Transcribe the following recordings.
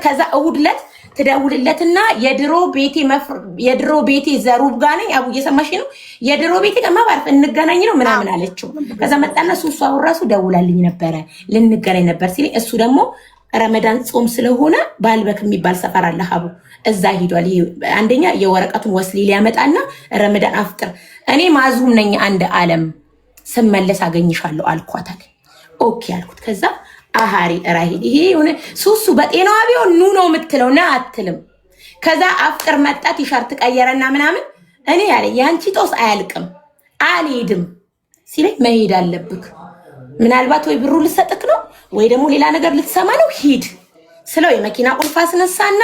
ከዛ እሁድለት ትደውልለትና የድሮ ቤቴ ዘሩብ ጋር ነኝ አቡ እየሰማሽ ነው የድሮ ቤቴ ጋር ባርፍ እንገናኝ ነው ምናምን አለችው። ከዛ መጣና እሱ አሁን ራሱ ደውላልኝ ነበረ ልንገናኝ ነበር ሲለኝ እሱ ደግሞ ረመዳን ጾም ስለሆነ ባልበክ የሚባል ሰፈር አለ ሀቡ እዛ ሄዷል። አንደኛ የወረቀቱን ወስሊ ሊያመጣና ረመዳን አፍጥር እኔ ማዙም ነኝ አንድ ዓለም ስመለስ አገኝሻለሁ አልኳታል። ኦኬ አልኩት። ከዛ አሃሪ ራሂል ይሄ ሆነ ሱሱ በጤናዋ ቢሆን ኑ ነው የምትለው ና አትልም። ከዛ አፍጥር መጣ ቲሸርት ቀየረና ምናምን እኔ ያለ ያንቺ ጦስ አያልቅም አልሄድም ሲለኝ መሄድ አለብክ ምናልባት ወይ ብሩ ልሰጥክ ነው ወይ ደግሞ ሌላ ነገር ልትሰማ ነው ሂድ ስለው የመኪና ቁልፍ አስነሳና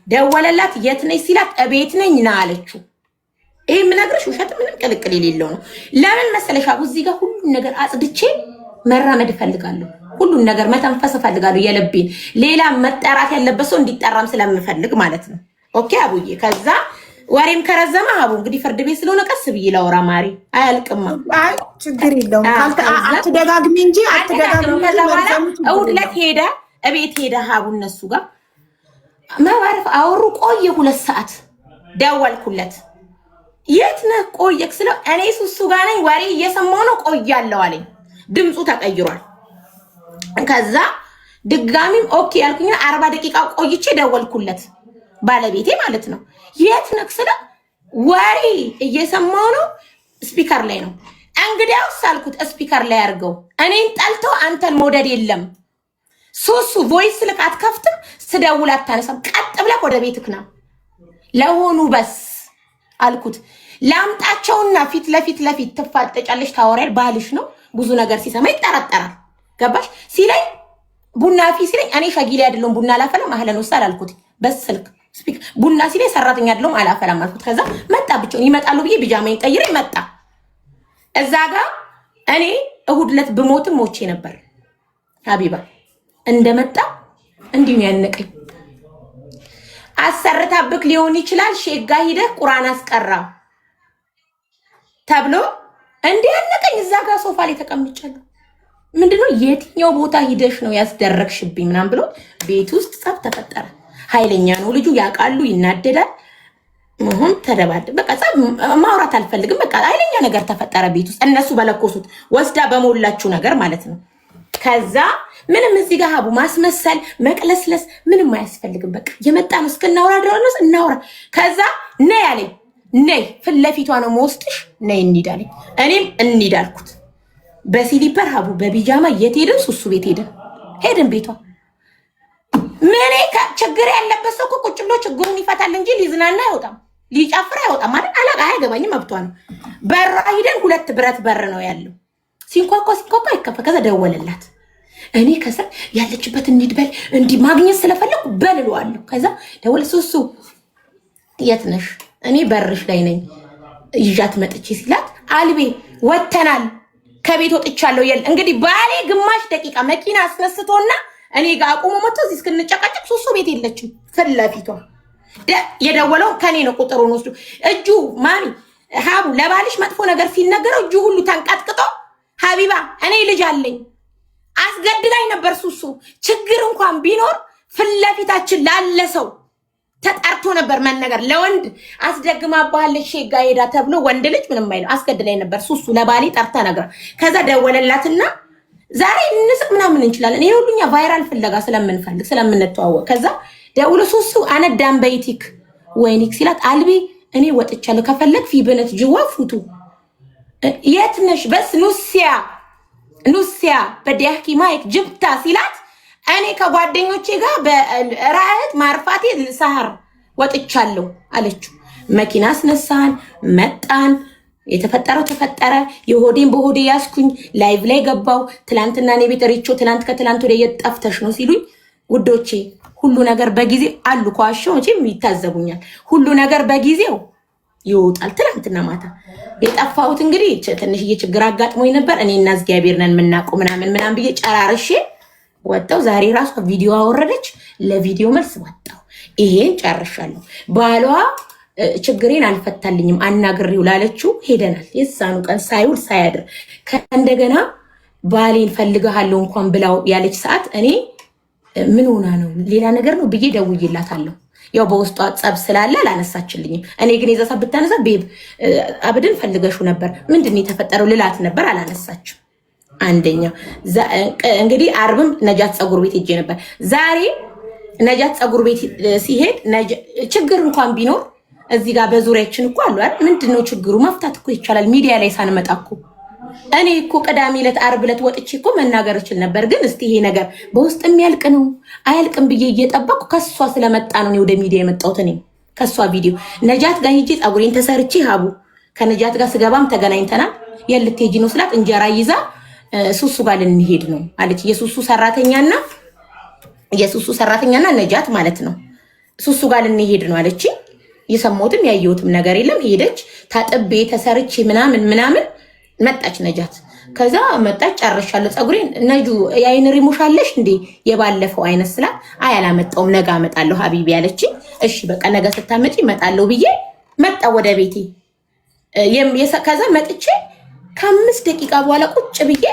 ደወለላት። የት ነኝ ሲላት እቤት ነኝ ና አለችው። ይሄ ምነግርሽ ውሸት ምንም ቅልቅል የሌለው ነው። ለምን መሰለሽ አቡ እዚህ ጋር ሁሉ ነገር አጽድቼ መራመድ እፈልጋለሁ። ሁሉን ነገር መተንፈስ እፈልጋለሁ የልቤን ሌላ መጠራት ያለበት ሰው እንዲጠራም ስለምፈልግ ማለት ነው። ኦኬ አቡዬ። ከዛ ወሬም ከረዘመ አቡ እንግዲህ ፍርድ ቤት ስለሆነ ቀስ ብዬ ላውራ ማሪ አያልቅም። አይ ችግር የለውም አትደጋግሚ እንጂ አትደጋግሚ። ከዛ በኋላ እሑድ ዕለት ሄደ እቤት ሄደ ሀቡ እነሱ ጋር መባረፍ አወሩ። ቆየ 2 ሰዓት ደወልኩለት። የት ነህ ቆየክ ስለው እኔ ሱሱ ጋር ነኝ ወሬ እየሰማሁ ነው ቆያለሁ አለኝ። ድምፁ ተቀይሯል። ከዛ ድጋሚም ኦኬ ያልኩኝ 40 ደቂቃ ቆይቼ ደወልኩለት ባለቤቴ ማለት ነው። የት ነህ ስለው ወሬ እየሰማሁ ነው ስፒከር ላይ ነው። እንግዲያውስ አልኩት ስፒከር ላይ አድርገው እኔን ጠልቶ አንተን መውደድ የለም ሱሱ ቮይስ ልክ አትከፍትም ስደውል አታነሳም ቀጥ ብለህ ወደ ቤትክ ና ለሆኑ በስ አልኩት። ላምጣቸውና ፊት ለፊት ትፋጠጫለሽ ታወሪያል ባልሽ ነው ብዙ ነገር ሲሰማ ይጠራጠራል ገባሽ ሲለኝ ቡና ፊ ሲለኝ እኔ ሸጊሌ አይደለም ቡና አላፈላም አህለን ወሰል አልኩት። በስልክ ስፒክ ቡና ሲለኝ ሰራተኛ አይደለም አላፈላም አልኩት። ከዛ መጣ ብቻውን ይመጣሉ ብዬ ቢጃማዬን ቀይሬ መጣ። እዛ ጋር እኔ እሁድ ዕለት ብሞትም ሞቼ ነበር ሀቢባ እንደመጣ እንዲሁ ያነቀኝ አሰርታብክ ሊሆን ይችላል ሼጋ ሂደህ ቁርአን አስቀራ ተብሎ እንዲያነቀኝ እዛ ጋር ሶፋ ላይ ተቀምጫለሁ። ምንድነው የትኛው ቦታ ሂደሽ ነው ያስደረግሽብኝ ምናምን ብሎ ቤት ውስጥ ጸብ ተፈጠረ። ኃይለኛ ነው ልጁ ያውቃሉ ይናደዳል መሆን ተደባደ በቃ ጸብ ማውራት አልፈልግም በቃ ኃይለኛ ነገር ተፈጠረ ቤት ውስጥ እነሱ በለኮሱት ወስዳ በሞላችሁ ነገር ማለት ነው። ከዛ ምንም እዚህ ጋር ሀቡ ማስመሰል መቅለስለስ ምንም አያስፈልግም። በቃ የመጣን እስከናወራ ድረስ እናወራ። ከዛ ነይ አለኝ ነይ ፊት ለፊቷ ነው መወስጥሽ ነይ እንሂድ አለኝ። እኔም እንሂድ አልኩት። በሲሊፐር ሀቡ በቢጃማ የት ሄድን? ሱሱ ቤት ሄድን ቤቷ። ምን ችግር ያለበት ሰው ቁጭ ብሎ ችግሩን ይፈታል እንጂ ሊዝናና አይወጣም ሊጨፍር አይወጣም ማለት አላቃ አይገባኝም መብቷ ነው። በራ ሂደን 2 ብረት በር ነው ያለው ሲንኳኳ አይከፈ። ከዛ ደወለላት እኔ ከስር ያለችበት እንሂድ በል እንዲህ ማግኘት ስለፈለኩ በልሏለሁ። ከዛ ደወለ ሱሱ የት ነሽ? እኔ በርሽ ላይ ነኝ ይዣት መጥቼ ሲላት አልቤ ወተናል ከቤት ወጥቻለሁ። እንግዲህ ባሌ ግማሽ ደቂቃ መኪና አስነስቶና እኔ ጋር አቁሞ መጥቶ እዚህ እስክንጨቃጨቅ ሱሱ ቤት የለችም ፊት ለፊቷ። የደወለው ከኔ ነው ቁጥሩን ወስዶ እጁ ማሚ ሀቡ ለባልሽ መጥፎ ነገር ሲነገረው እጁ ሁሉ ተንቀጥቅጦ ሀቢባ እኔ ልጅ አለኝ አስገድዳኝ ነበር ሱሱ ችግር እንኳን ቢኖር ፊት ለፊታችን ላለ ሰው ተጣርቶ ነበር መነገር። ለወንድ አስደግማ ባለሽ ሼጋ ሄዳ ተብሎ ወንድ ልጅ ምንም አይለው አስገድዳኝ ነበር ሱሱ ለባሊ ጠርታ ነገር። ከዛ ደወለላትና ዛሬ እንስቅ ምናምን እንችላለን ይሄ ሁሉኛ ቫይራል ፍለጋ ስለምንፈልግ ስለምንተዋወቅ። ከዛ ደውሎ ሱሱ አነዳም በይቲክ ወይኒክ ሲላት አልቢ እኔ ወጥቻለሁ ከፈለክ ፊብነት ጅዋ ፉቱ የት ነሽ በስ ኑሲያ በዲያኪ ማይክ ጅብታ ሲላት እኔ ከጓደኞቼ ጋር በራህት ማርፋቴ ሰሃር ወጥቻለሁ አለችው። መኪና አስነሳን መጣን የተፈጠረው ተፈጠረ። የሆዴን በሆዴ ያስኩኝ ላይቭ ላይ ገባው። ትላንትና እኔ ቤት ሪቾ ትላንት ከትላንት ወደ የጠፍተሽ ነው ሲሉኝ ውዶቼ ሁሉ ነገር በጊዜው አሉ ኳሾ እንጂ ይታዘቡኛል። ሁሉ ነገር በጊዜው ይወጣል። ትላንትና ማታ የጠፋሁት እንግዲህ ትንሽዬ ችግር አጋጥሞኝ ነበር። እኔና እግዚአብሔር ነን የምናውቀው ምናምን ብዬ ጨራርሼ ወጣው። ዛሬ ራሱ ቪዲዮ አወረደች። ለቪዲዮ መልስ ወጣው። ይሄን ጨርሻለሁ። ባሏ ችግሬን አልፈታልኝም አናግሬው ላለችው ሄደናል። የዛኑ ቀን ሳይውል ሳያድር ከእንደገና ባሌን ፈልገሃለሁ እንኳን ብላው ያለች ሰዓት እኔ ምን ሆና ነው ሌላ ነገር ነው ብዬ ደውዬላታለሁ። ያው በውስጧ ጸብ ስላለ አላነሳችልኝም። እኔ ግን የዛ ሰዓት ብታነሳ ቤብ አብድን ፈልገሹ ነበር ምንድን ነው የተፈጠረው ልላት ነበር። አላነሳችም። አንደኛ እንግዲህ አርብም ነጃት ፀጉር ቤት ሄጄ ነበር። ዛሬ ነጃት ፀጉር ቤት ሲሄድ ችግር እንኳን ቢኖር እዚህ ጋር በዙሪያችን እኮ አሉ አይደል? ምንድነው ችግሩ? መፍታት እኮ ይቻላል። ሚዲያ ላይ ሳንመጣ እኮ እኔ እኮ ቅዳሜ ዕለት ዓርብ ዕለት ወጥቼ እኮ መናገር እችል ነበር። ግን እስቲ ይሄ ነገር በውስጥ የሚያልቅ ነው አያልቅም ብዬ እየጠበቅኩ ከሷ ስለመጣ ነው ወደ ሚዲያ የመጣሁት። እኔ ከሷ ቪዲዮ ነጃት ጋር ሂጄ ፀጉሬን ተሰርቼ ሀቡ ከነጃት ጋር ስገባም ተገናኝተናል። የልትሄጂ ነው ስላት እንጀራ ይዛ ሱሱ ጋር ልንሄድ ነው አለች። የሱሱ ሰራተኛና ነጃት ማለት ነው። ሱሱ ጋር ልንሄድ ነው አለች። የሰማሁትም ያየሁትም ነገር የለም። ሄደች ታጥቤ ተሰርቼ ምናምን መጣች ነጃት። ከዛ መጣች ጨርሻለሁ ፀጉሬን። ነጁ የአይን ሪሙሽ አለሽ እንዴ የባለፈው አይነት ስላት አይ አላመጣሁም ነገ አመጣለሁ ሀቢቢ ያለች። እሺ በቃ ነገ ስታመጪ እመጣለሁ ብዬ መጣ ወደ ቤቴ። ከዛ መጥቼ ከ5 ደቂቃ በኋላ ቁጭ ብዬ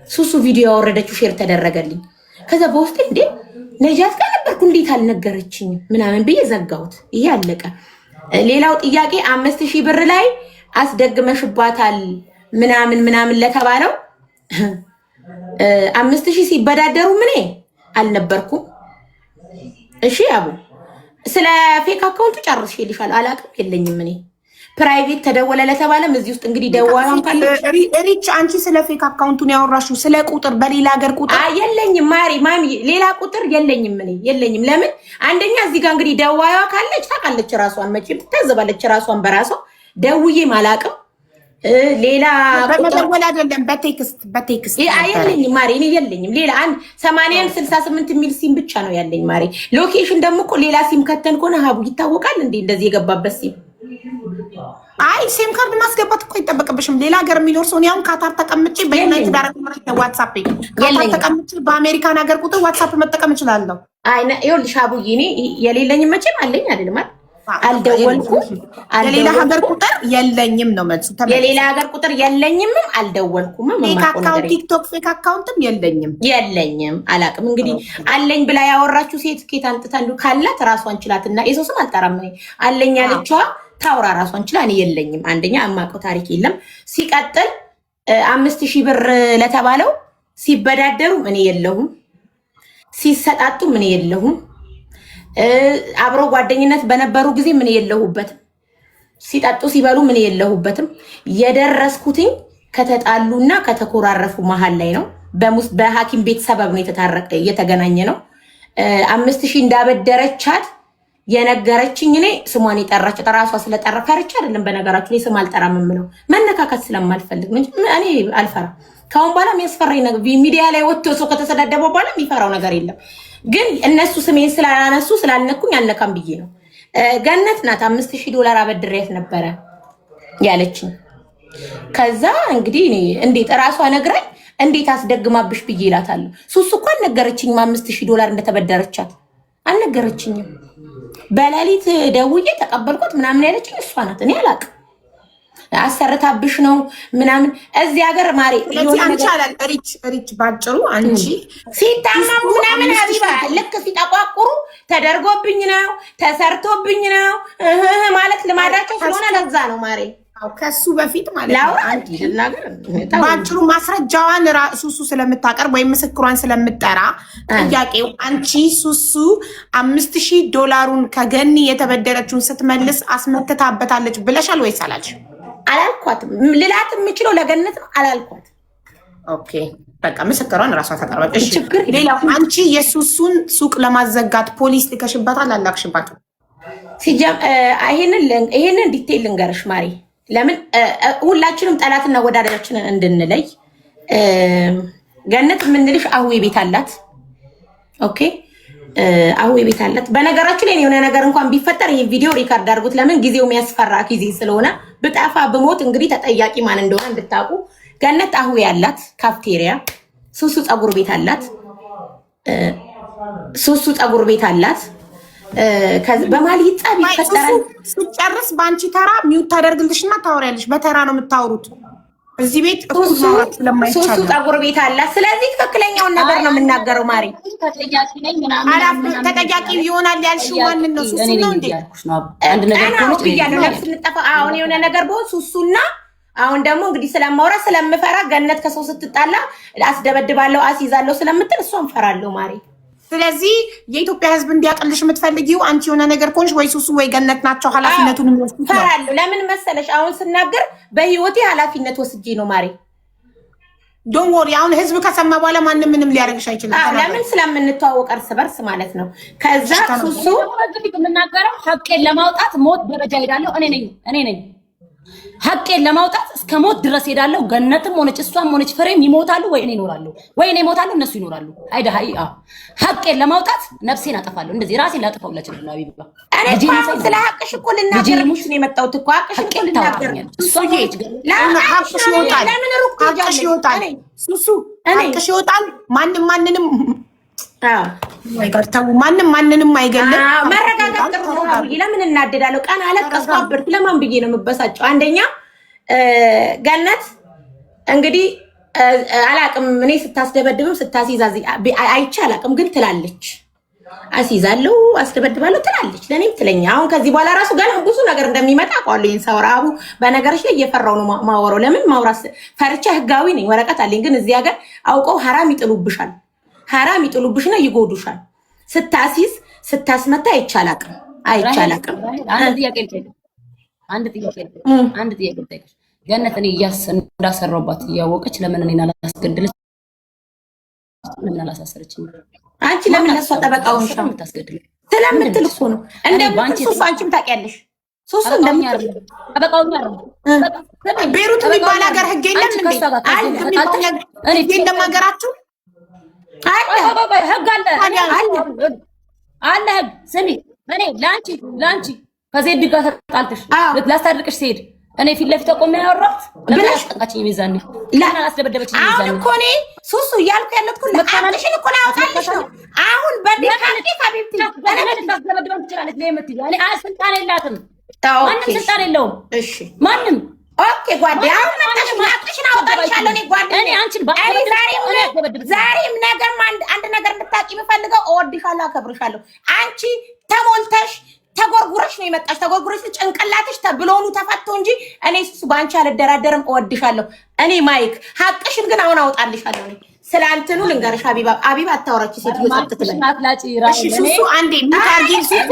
ሱሱ ቪዲዮ ያወረደችው ሼር ተደረገልኝ። ከዛ በውስጤ እንዴ ነጃት ጋር ነበርኩ እንዴት አልነገረችኝም ምናምን ብዬ ዘጋሁት። ይሄ አለቀ። ሌላው ጥያቄ 5000 ብር ላይ አስደግመሽባታል ምናምን ለተባለው 5000 ሲበዳደሩ ምን አልነበርኩም። እሺ አቡ ስለ ፌክ አካውንቱ ጨርሼልሻለሁ። አላቅም የለኝም። እኔ ፕራይቬት ተደወለ ለተባለም እዚህ ውስጥ እንግዲህ ደዋራም ካለ ሪች አንቺ ስለ ፌክ አካውንቱን ያወራሽው ስለ ቁጥር በሌላ ሀገር ቁጥር የለኝም። ማሚ ሌላ ቁጥር የለኝም። እኔ የለኝም። ለምን አንደኛ እዚህ ጋር እንግዲህ ደዋያዋ ካለች ታውቃለች ራሷን መቼም ታዘባለች ራሷን በራሷ ደውዬ ማላቅም ሌላ በመደወል አይደለም በቴክስት የለኝም ማሪ። እኔ የለኝም። ሌላ 8168 የሚል ሲም ብቻ ነው ያለኝ ማሪ። ሎኬሽን ደግሞ እኮ ሌላ ሲም ከተን ከሆነ ሀቡ ይታወቃል እንዴ እንደዚህ የገባበት ሲም። አይ ሲም ካርድ ማስገባት እኮ አይጠበቅብሽም። ሌላ ሀገር የሚኖር ሰው ያውን ካታር ተቀምጬ በዩናይትድ አረብ ኤሚሬት ዋትስአፕ ካታር ተቀምጬ በአሜሪካን ሀገር ቁጥር ዋትስአፕ መጠቀም እችላለሁ። አይ ይኸውልሽ ሀቡዬ እኔ የሌለኝም መቼም አለኝ አይደለም አይደል? አልደወልኩም። የሌላ ሀገር ቁጥር የለኝም ነው መልሱ። የሌላ ሀገር ቁጥር የለኝም፣ አልደወልኩም። ፌክ አካውንት ቲክቶክ ፌክ አካውንትም የለኝም። አላቅም እንግዲህ አለኝ ብላ ያወራችሁ ሴት ኬት አንጥታ እንዱ ካላት ራሷን ችላትና የሰው ስም አልጠራም። አለኝ ያለችዋ ታውራ ራሷን ችላ። እኔ የለኝም። አንደኛ አማቀው ታሪክ የለም። ሲቀጥል 5000 ብር ለተባለው ሲበዳደሩ እኔ የለሁም፣ ሲሰጣጡ እኔ የለሁም፣ አብሮ ጓደኝነት በነበሩ ጊዜ ምን የለሁበትም፣ ሲጠጡ ሲበሉ ምን የለሁበትም። የደረስኩትኝ ከተጣሉና ከተኮራረፉ መሃል ላይ ነው። በሐኪም ቤት ሰበብ ነው የተገናኘ ነው። 5000 እንዳበደረቻት የነገረችኝ እኔ ስሟን የጠራች ራሷ ስለጠራ ፈርቻ አይደለም። በነገራችሁ ላይ ስም አልጠራም የምለው መነካከት ስለማልፈልግ እኔ አልፈራ። ካሁን በኋላ የሚያስፈራኝ ነገር ሚዲያ ላይ ወጥቶ ሰው ከተሰዳደበው በኋላ የሚፈራው ነገር የለም። ግን እነሱ ስሜን ስላላነሱ ስላልነኩኝ አልነካም ብዬ ነው። ገነት ናት $5000 አበድሬያት ነበረ ያለችኝ። ከዛ እንግዲህ እኔ እንዴት እራሷ ነግራኝ እንዴት አስደግማብሽ ብዬ እላታለሁ። ሱሱ እኮ አልነገረችኝም $5000 እንደተበደረቻት አልነገረችኝም። በሌሊት ደውዬ ተቀበልኩት ምናምን ያለችኝ እሷ ናት። እኔ አላቅም። አሰርታብሽ ነው ምናምን እዚህ ሀገር ማሪ ሪች ባጭሩ አንቺ ሲታመሙ ምናምን ሀቢባ ልክ ሲጠቋቁሩ ተደርጎብኝ ነው ተሰርቶብኝ ነው ማለት ልማዳቸው ስለሆነ ለዛ ነው ማሪ። ከሱ በፊት ማለት ነው ባጭሩ ማስረጃዋን ሱሱ ስለምታቀርብ ወይም ምስክሯን ስለምጠራ ጥያቄው አንቺ ሱሱ $5000 ከገኒ የተበደረችውን ስትመልስ አስመትታበታለች ብለሻል ወይስ አላልሽ? አላልኳትም። ልላት የምችለው ለገነት ነው። አላልኳት። ኦኬ በቃ ምስክሯን ራሷ ታቀርባለች። እሺ ሌላው አንቺ የሱሱን ሱቅ ለማዘጋት ፖሊስ ልከሽባታል አላክሽባትም? ይሄንን ዲቴይል ልንገርሽ ማሪ። ለምን ሁላችንም ጠላትና ወዳዳችንን እንድንለይ ገነት የምንልሽ አሁዬ ቤት አላት። ኦኬ አሁዬ ቤት አላት። በነገራችሁ ላይ የሆነ ነገር እንኳን ቢፈጠር ይሄ ቪዲዮ ሪካርድ አድርጉት። ለምን ጊዜው የሚያስፈራ ጊዜ ስለሆነ ብጠፋ ብሞት እንግዲህ ተጠያቂ ማን እንደሆነ እንድታቁ። ገነት አሁዬ አላት ካፍቴሪያ። ሱሱ ፀጉር ቤት አላት። ሱሱ ፀጉር ቤት አላት። በማል ይጣብ ይፈጠራል። ሲጨርስ በአንቺ ተራ ሚውት ታደርግልሽና ታወሪያለሽ። በተራ ነው የምታወሩት። እዚህ ቤት እኩል ማውራት ስለማይቻል ሱሱ ፀጉር ቤት አለ። ስለዚህ ትክክለኛውን ነገር ነው የምናገረው። ማሪ ተጠያቂ ይሆናል ያልሽው ማንን ነው? ሱሱ ነው እንዴ? አንድ ነገር ነው ብያለሁ። ነፍስ እንጠፋ አሁን የሆነ ነገር በሆን ሱሱና አሁን ደግሞ እንግዲህ ስለማውራ ስለምፈራ ገነት ከሰው ስትጣላ አስደበድባለሁ አስይዛለሁ ስለምትል እሷን ፈራለሁ ማሪ። ስለዚህ የኢትዮጵያ ሕዝብ እንዲያቀልሽ የምትፈልጊው አንቺ የሆነ ነገር ኮንሽ ወይ ሱሱ ወይ ገነት ናቸው ኃላፊነቱን የሚወስዱት? ፈራለሁ። ለምን መሰለሽ አሁን ስናገር በህይወቴ ኃላፊነት ወስጄ ነው ማሪ። ዶን ወሪ። አሁን ህዝብ ከሰማ በኋላ ማንም ምንም ሊያደርግሽ አይችልም። ለምን ስለምንተዋወቅ እርስ በርስ ማለት ነው። ከዛ ሱሱ የምናገረው ሀቄን ለማውጣት ሞት ደረጃ ሄዳለሁ። እኔ ነኝ ሀቄን ለማውጣት እስከ ሞት ድረስ ሄዳለሁ። ገነትም ሆነች እሷም ሆነች ፍሬም ይሞታሉ ወይ እኔ እኖራለሁ፣ ወይ እኔ እሞታለሁ እነሱ ይኖራሉ። አይዳ ሀቄን ለማውጣት ነፍሴን አጠፋለሁ። እንደዚህ ራሴን ላጠፋው ለችላል። አቢባ እኔ ስለ ሀቅሽ እኮ ልናገር ነው የመጣሁት እኮ ሀቅሽ እኮ ልናገር ነው። ሀቅሽ ይወጣል፣ ሀቅሽ ይወጣል፣ ሱሱ ሀቅሽ ይወጣል። ማንንም አይቀርተው ማንንም አይገልም። መረጋጋት ጥሩ ነው። ለምን እናደዳለሁ? ቀን አለቀስኩ አበርኩ። ለማን ብዬ ነው የምበሳጨው? አንደኛ ገነት እንግዲህ አላቅም እኔ ስታስደበድብም ስታስይዛዝ አይቼ አላቅም፣ ግን ትላለች አስይዛለሁ አስደበድባለሁ ትላለች። ለእኔም ትለኛ። አሁን ከዚህ በኋላ ራሱ ገና ብዙ ነገር እንደሚመጣ አውቃለሁ። ይሄን ሳወራ አቡ በነገሮች ላይ እየፈራው ነው ማወራው። ለምን ማውራት ፈርቻ ህጋዊ ነኝ ወረቀት አለኝ። ግን እዚህ ሀገር አውቀው ሐራም ይጥሉብሻል። ሐራም ይጥሉብሽና ይጎዱሻል። ስታሲዝ ስታስመታ አይቻላቅም። አንድ ጥያቄ ልጠይቅሽ። ገነት እኔ እንዳሰራሁባት እያወቀች ለምን እኔን አላስገድለች? ለምን አላሳሰረችኝ? አንቺ ለምን ለሷ ጠበቃውን ታስገድለኝ? ስለምትል እኮ ነው እንደምትል አንቺም ታውቂያለሽ። ሱሱ እንደምትል ጠበቃውን ቤሩት የሚባል ሀገር ህግ የለም እንዴ? የለም ሀገራችሁ ህግ አለ ህግ። ስሚ እኔ ለአንቺ ከዜድ ጋር ተጣልተሽ ላስታርቅሽ ሲሄድ እኔ ፊት ለፊት ቆሜ ያወራሁት ብለሽ ጠቃችኝ። ሚዛኔ ለምን አላስደበደበችኝ? ሚዛኔ አሁን እኮ እኔ ሱሱ እያልኩ ያለኩ ለካንሽን እኮ ላውጣልሽ ነው። አሁን በደካንዴ ካቢብቲ ለምን ታስደበደበኝ ትችላለች? ለምን እኔ ስልጣን የላትም። ማንም ስልጣን የለውም። እሺ ማንም ኦኬ ጓዴ አሁን መጣሽ ማጥሽን አውጣልሻለሁ። እኔ ጓዴ እኔ አንቺን ዛሬም ነገም አንድ ነገር እንድታቂ የምፈልገው እወድሻለሁ፣ አከብርሻለሁ። አንቺ ተሞልተሽ ተጎርጉረሽ ነው የመጣሽ። ተጎርጉረሽ ጭንቅላትሽ ተብሎኑ ተፈቶ እንጂ እኔ እሱ ባንቺ አልደራደርም። እወድሻለሁ። እኔ ማይክ ሀቅሽን ግን አሁን አውጣልሻለሁ። እኔ ስላንተኑ ልንገርሽ ሀቢባ አታወራች ሴትዮ ሰጥተለኝ። እሺ ሱሱ አንዴ ሙታርጊ ሱሱ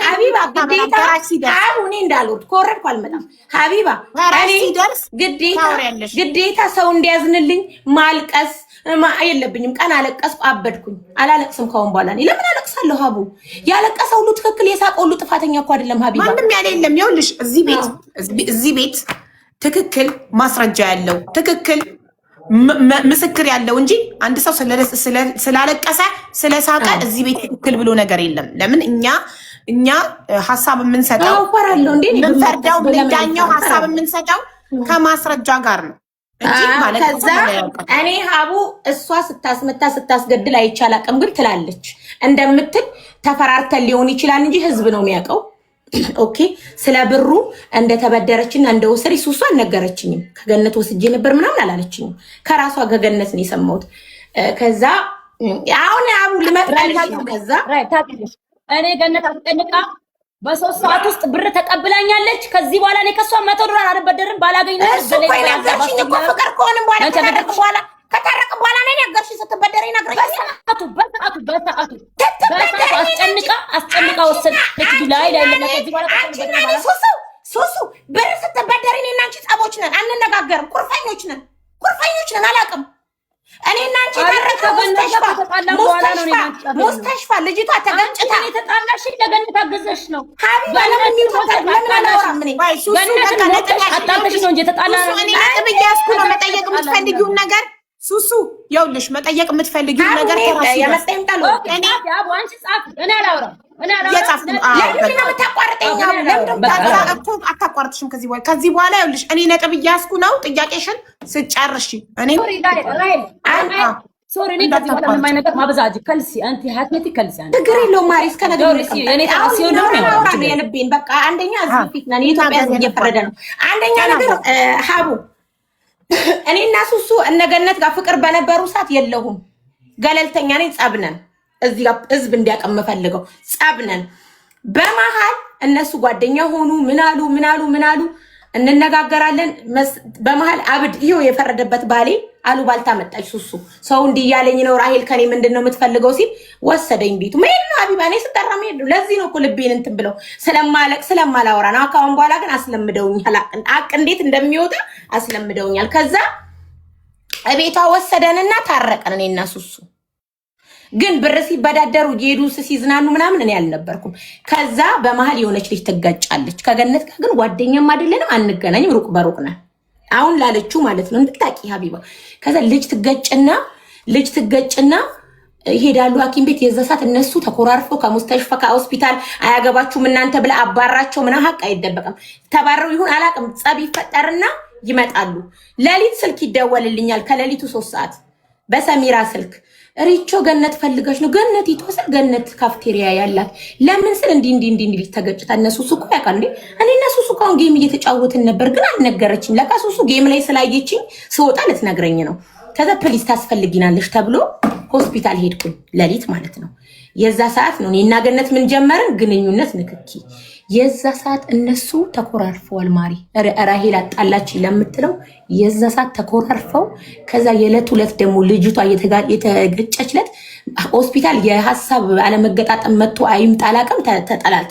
ሀቢባ እኔ እንዳልወድ ከወረድኩ አልመጣም። ሀቢባ ግዴታ ሰው እንዲያዝንልኝ ማልቀስ የለብኝም። ቀን አለቀስኩ አበድኩኝ። አላለቅስም ካሁን በኋላ። እኔ ለምን አለቅሳለሁ? ሀቡ ያለቀሰ ሁሉ ትክክል፣ የሳቀ ሁሉ ጥፋተኛ እኮ አይደለም ሀቢባ። ማንም ያለ የለም። ይኸውልሽ እዚህ ቤት ትክክል ማስረጃ ያለው ትክክል ምስክር ያለው እንጂ አንድ ሰው ስላለቀሰ ስለሳቀ እዚህ ቤት ትክክል ብሎ ነገር የለም። ለምን እኛ ሀሳብ የምንሰጠው ምንፈርደው ምንዳኛው ሀሳብ የምንሰጠው ከማስረጃ ጋር ነው። ከዛ እኔ ሀቡ እሷ ስታስመታ ስታስገድል አይቻላቅም ግን ትላለች እንደምትል ተፈራርተን ሊሆን ይችላል እንጂ ህዝብ ነው የሚያውቀው። ኦኬ ስለ ብሩ እንደተበደረችና እንደወሰደች ሱሱ አልነገረችኝም። ከገነት ወስጄ ነበር ምናምን አላለችኝም። ከራሷ ከገነት ነው የሰማሁት። ከዛ አሁን አቡ ልመጣልሽ ነው። ከዛ እኔ ገነት አስጠንቃ በ3 ሰዓት ውስጥ ብር ተቀብላኛለች። ከዚህ በኋላ እኔ ከሷ $100 አልበደርም። ባላገኝ ነው ፍቅር ከሆነም በኋላ ከታረቅ በኋላ ነው ነገርሽ። ስትበደር ይነግረኝ በሰዓቱ አስጨንቃ ወሰደች። ላይ ከዚህ በኋላ ሱሱ ብር ስትበደር እኔና አንቺ ጸቦች ነን፣ አንነጋገርም። ቁርፈኞች ነን አላውቅም። እኔና አንቺ ሙስተሽፋ ልጅቷ ተገጭታ የተጣላሽ ለገነት ታገዘሽ ነው ሀቢባ። ለምን አላወራም? አጣልተሽ ነው እንጂ የተጣላ ነው። መጠየቅ የምትፈልጊውን ነገር ሱሱ ይኸውልሽ፣ መጠየቅ የምትፈልጊውን ነገር አታቋርጥሽም። ከዚህ በኋላ ይኸውልሽ እኔ ነጥብ እያስኩ ነው። ጥያቄሽን ስጨርሽ እኔ ሶሪ እኔ ከዚህ በኋላ ምንም አይነት ማበዛጅ ከልሲ አንተ ሀትነቲ ከልሲ አንተ ችግር የለውም ማሪ እስከ ነገ እኔ ታሲው ነው የልቤን በቃ አንደኛ እዚህ ፊት ነን የኢትዮጵያ ሕዝብ እየፈረደ ነው። አንደኛ ነገር ሀቡ እኔ እና ሱሱ እነገነት ጋር ፍቅር በነበሩ ሰዓት የለሁም ገለልተኛ ነኝ። ጸብነን እዚህ ጋር ሕዝብ እንዲያቀም ፈልገው ጸብነን በመሀል እነሱ ጓደኛ ሆኑ ምናሉ እንነጋገራለን። በመሀል አብድ ይሄው የፈረደበት ባሌ አሉባልታ መጣች። ሱሱ ሰው እንዲህ እያለኝ ነው ራሄል ከኔ ምንድነው የምትፈልገው ሲል ወሰደኝ ቤቱ። መሄድ ነው ሀቢባ እኔ ስጠራ መሄድ ነው። ለዚህ ነው እኮ ልቤን እንትን ብለው ስለማለቅ ስለማላወራ ነው። አካውን በኋላ ግን አስለምደውኛል። አቅ እንዴት እንደሚወጣ አስለምደውኛል። ከዛ እቤቷ ወሰደንና ታረቀን እኔና ሱሱ። ግን ብር ሲበዳደሩ እየሄዱ ሲዝናኑ ምናምን እኔ አልነበርኩም። ከዛ በመሀል የሆነች ልጅ ትጋጫለች ከገነት ጋር። ግን ጓደኛም አይደለንም አንገናኝም፣ ሩቅ በሩቅ ነን። አሁን ላለችው ማለት ነው እንድታቂ ሀቢባ። ከዛ ልጅ ትገጭና ይሄዳሉ ሐኪም ቤት። የዛ ሰዓት እነሱ ተኮራርፈው ከሙስተሽፋ ከሆስፒታል አያገባችሁም እናንተ ብላ አባራቸው። ምና ሀቅ አይደበቅም። ተባረው ይሁን አላቅም። ጸብ ይፈጠርና ይመጣሉ። ሌሊት ስልክ ይደወልልኛል ከሌሊቱ 3 ሰዓት በሰሚራ ስልክ ሪቾ ገነት ፈልገሽ ነው። ገነት ይተወሰል ገነት ካፍቴሪያ ያላት ለምን ስል እንዲ ተገጭታ እነሱ ሱቁ ያውቃል እንዴ እኔ እነሱ ሱቁ አሁን ጌም እየተጫወትን ነበር፣ ግን አልነገረችኝ። ለካ ሱሱ ጌም ላይ ስላየችኝ ስወጣ ልትነግረኝ ነው። ከዛ ፖሊስ ታስፈልጊናለሽ ተብሎ ሆስፒታል ሄድኩኝ ሌሊት ማለት ነው። የዛ ሰዓት ነው እኔና ገነት ምን ጀመርን ግንኙነት ንክኪ። የዛ ሰዓት እነሱ ተኮራርፈዋል። ማሪ ራሄል አጣላች ለምትለው የዛ ሰዓት ተኮራርፈው ከዛ የዕለት ሁለት ደግሞ ልጅቷ የተገጨችለት ሆስፒታል የሐሳብ አለመገጣጠም መጥቶ አይምጣ አላቅም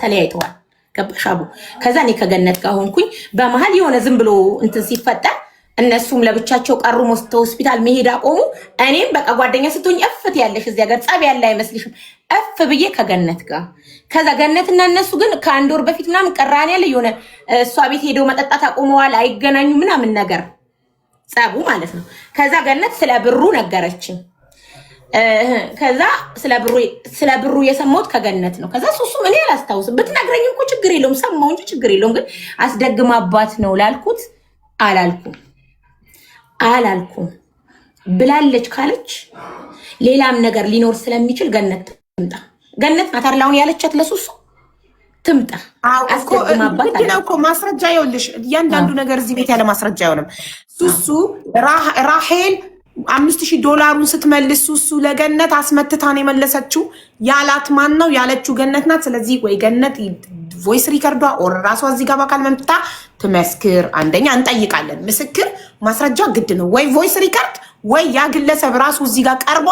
ተለያይተዋል። ገባሻቡ? ከዛ እኔ ከገነት ጋር ሆንኩኝ። በመሀል የሆነ ዝም ብሎ እንትን ሲፈጠር እነሱም ለብቻቸው ቀሩ። ሆስፒታል መሄድ አቆሙ። እኔም በቃ ጓደኛ ስትሆኝ እፍት ያለሽ እዚህ ሀገር ጸብ ያለ አይመስልሽም? እፍ ብዬ ከገነት ጋር ከዛ ገነትና እነሱ ግን ከአንድ ወር በፊት ምናምን ቀራን ያለ የሆነ እሷ ቤት ሄደው መጠጣት አቆመዋል። አይገናኙ ምናምን ነገር ጸቡ ማለት ነው። ከዛ ገነት ስለ ብሩ ነገረችኝ። ከዛ ስለ ብሩ የሰማሁት ከገነት ነው። ከዛ ሱሱም እኔ አላስታውስም ብትነግረኝም እኮ ችግር የለውም ሰማሁ እንጂ ችግር የለውም። ግን አስደግማባት ነው ላልኩት አላልኩም ብላለች ካለች ሌላም ነገር ሊኖር ስለሚችል ገነት ትምጣ። ገነት ማታርላውን ያለቻት ለሱሱ ትምጣ። አስደግማባት ነው እኮ ማስረጃ ይኸውልሽ። እያንዳንዱ ነገር እዚህ ቤት ያለ ማስረጃ አይሆንም። ሱሱ ራሄል $5000 ስትመልስ ሱሱ ለገነት አስመትታን የመለሰችው ያላት ማን ነው? ያለችው ገነት ናት። ስለዚህ ወይ ገነት ቮይስ ሪከርዷ ኦር ራሷ እዚህ ጋር በአካል መምጣ ትመስክር። አንደኛ እንጠይቃለን። ምስክር ማስረጃ ግድ ነው። ወይ ቮይስ ሪከርድ ወይ ያ ግለሰብ ራሱ እዚህ ጋር ቀርቦ